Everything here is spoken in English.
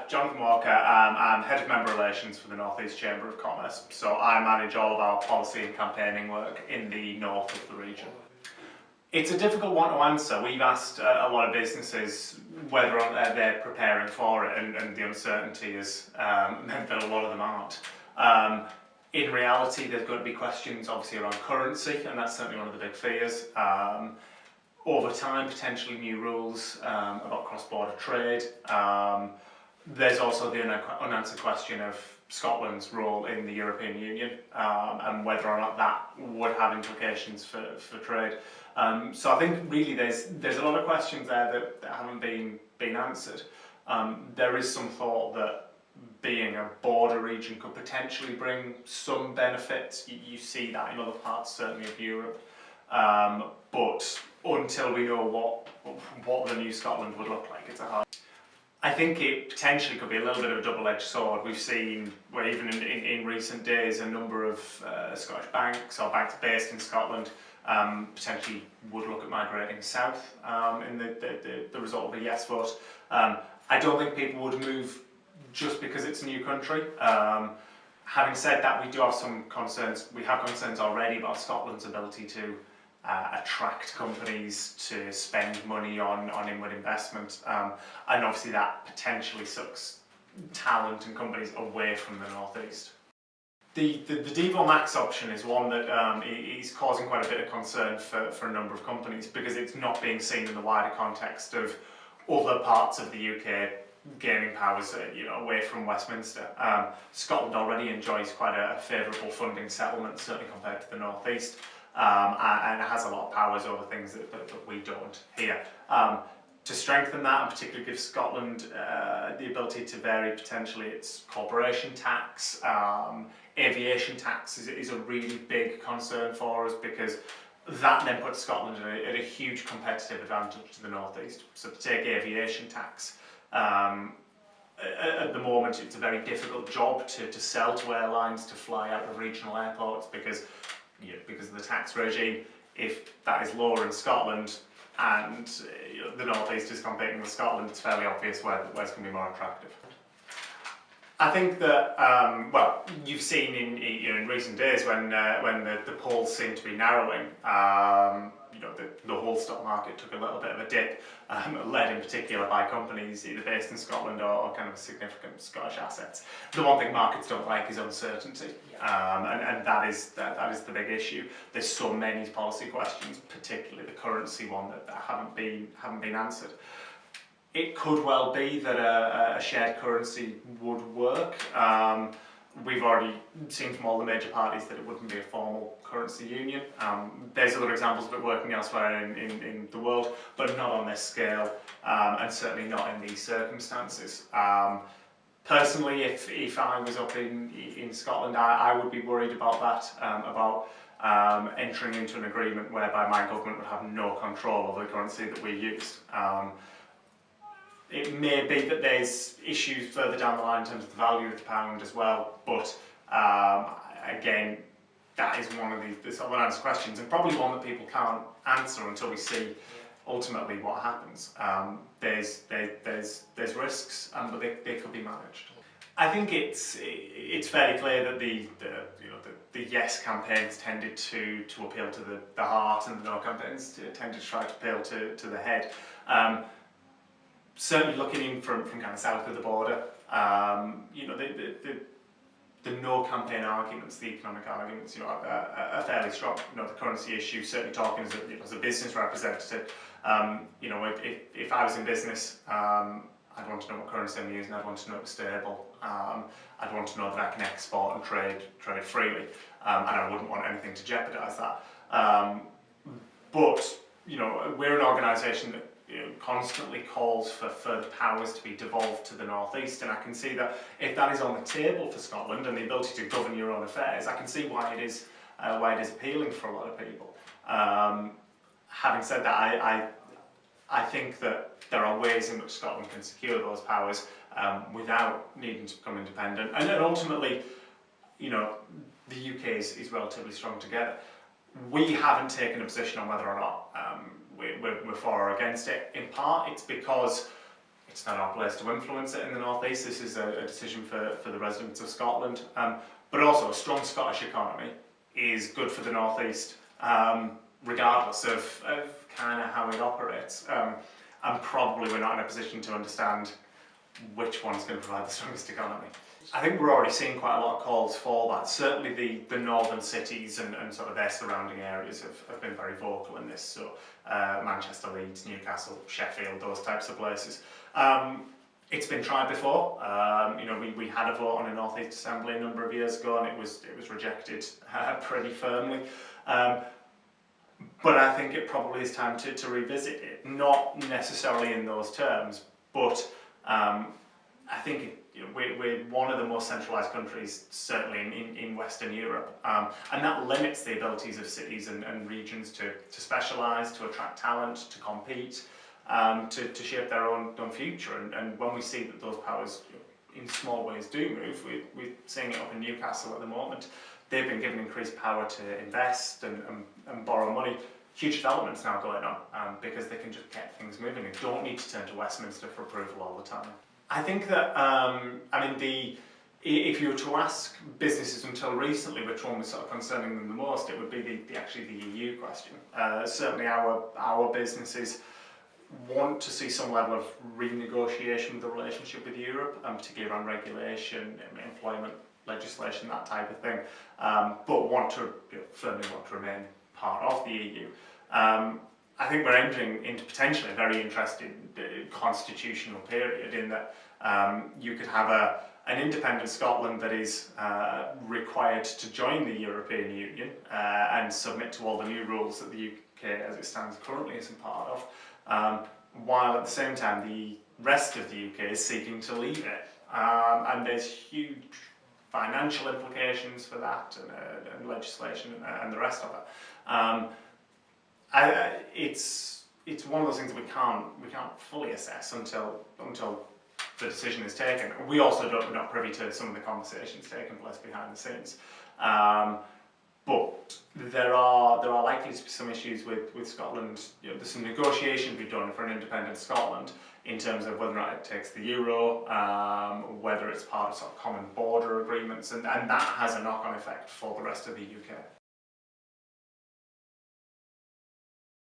Jonathan Walker. I'm Head of Member Relations for the North East Chamber of Commerce, so I manage all of our policy and campaigning work in the north of the region. It's a difficult one to answer. We've asked a lot of businesses whether or not they're preparing for it, and the uncertainty has meant that a lot of them aren't. In reality, there's going to be questions obviously around currency, and that's certainly one of the big fears. Over time, potentially new rules about cross-border trade. There's also the unanswered question of Scotland's role in the European Union and whether or not that would have implications for trade. So I think really there's a lot of questions there that haven't been answered. There is some thought that being a border region could potentially bring some benefits. You see that in other parts, certainly of Europe. But until we know what the new Scotland would look like, it's a hard. I think it potentially could be a little bit of a double-edged sword. We've seen, well, even in recent days, a number of Scottish banks or banks based in Scotland potentially would look at migrating south in the result of a yes vote. I don't think people would move just because it's a new country. Having said that, we do have some concerns. We have concerns already about Scotland's ability to attract companies to spend money on inward investment, and obviously that potentially sucks talent and companies away from the North East. The Devo Max option is one that is causing quite a bit of concern for a number of companies because it's not being seen in the wider context of other parts of the UK gaming powers, away from Westminster. Scotland already enjoys quite a favourable funding settlement, certainly compared to the North East. And it has a lot of powers over things that we don't here. To strengthen that and particularly give Scotland the ability to vary potentially its corporation tax, aviation tax is a really big concern for us because that then puts Scotland at a huge competitive advantage to the North East. So to take aviation tax, at the moment it's a very difficult job to sell to airlines to fly out of regional airports because of the tax regime. If that is lower in Scotland and the North East is competing with Scotland, it's fairly obvious where it's going to be more attractive. I think that, well, you've seen in recent days when the polls seem to be narrowing, the whole stock market took a little bit of a dip, led in particular by companies either based in Scotland or kind of significant Scottish assets. The one thing markets don't like is uncertainty, and that is the big issue. There's so many policy questions, particularly the currency one, that haven't been answered. It could well be that a shared currency would work. We've already seen from all the major parties that it wouldn't be a formal currency union. There's other examples of it working elsewhere in the world, but not on this scale, and certainly not in these circumstances. Personally, if I was up in Scotland, I would be worried about that, about entering into an agreement whereby my government would have no control over the currency that we use. It may be that there's issues further down the line in terms of the value of the pound as well, but again, that is one of the sort of unanswered questions, and probably one that people can't answer until we see ultimately what happens. There's risks, but they could be managed. I think it's fairly clear that the yes campaigns tended to appeal to the heart, and the no campaigns tended to try to appeal to the head. Certainly looking in from kind of south of the border, the no campaign arguments, the economic arguments, are fairly strong. The currency issue, certainly talking as a business representative, if I was in business, I'd want to know what currency I'm using, I'd want to know it's stable, I'd want to know that I can export and trade freely, and I wouldn't want anything to jeopardise that. But we're an organisation that constantly calls for further powers to be devolved to the North East, and I can see that if that is on the table for Scotland and the ability to govern your own affairs, I can see why it is appealing for a lot of people. Having said that, I think that there are ways in which Scotland can secure those powers without needing to become independent, and then ultimately, the UK is relatively strong together. We haven't taken a position on whether or not we're for or against it. In part, it's because it's not our place to influence it in the North East. This is a decision for the residents of Scotland. But also a strong Scottish economy is good for the North East, regardless of kind of how it operates. And probably we're not in a position to understand which one's going to provide the strongest economy. I think we're already seeing quite a lot of calls for that. Certainly the northern cities and sort of their surrounding areas have been very vocal in this. So Manchester, Leeds, Newcastle, Sheffield, those types of places. It's been tried before. You know, we had a vote on a North East Assembly a number of years ago, and it was rejected pretty firmly. But I think it probably is time to revisit it, not necessarily in those terms, but I think we're one of the most centralised countries, certainly in Western Europe, and that limits the abilities of cities and regions to specialise, to attract talent, to compete, to shape their own future. And when we see that those powers in small ways do move, we're seeing it up in Newcastle at the moment. They've been given increased power to invest and borrow money. Huge developments now going on because they can just get things moving and don't need to turn to Westminster for approval all the time. I think that, if you were to ask businesses until recently which one was sort of concerning them the most, it would be actually the EU question. Certainly our businesses want to see some level of renegotiation of the relationship with Europe, particularly around regulation, employment legislation, that type of thing, but firmly want to remain part of the EU. I think we're entering into potentially a very interesting constitutional period in that you could have an independent Scotland that is required to join the European Union and submit to all the new rules that the UK as it stands currently isn't part of, while at the same time the rest of the UK is seeking to leave it. And there's huge financial implications for that and legislation and the rest of it. It's one of those things that we can't fully assess until the decision is taken. We also we're not privy to some of the conversations taking place behind the scenes. But there are likely to be some issues with Scotland. You know, there's some negotiation to be done for an independent Scotland in terms of whether or not it takes the euro, whether it's part of sort of common border agreements, and that has a knock-on effect for the rest of the UK.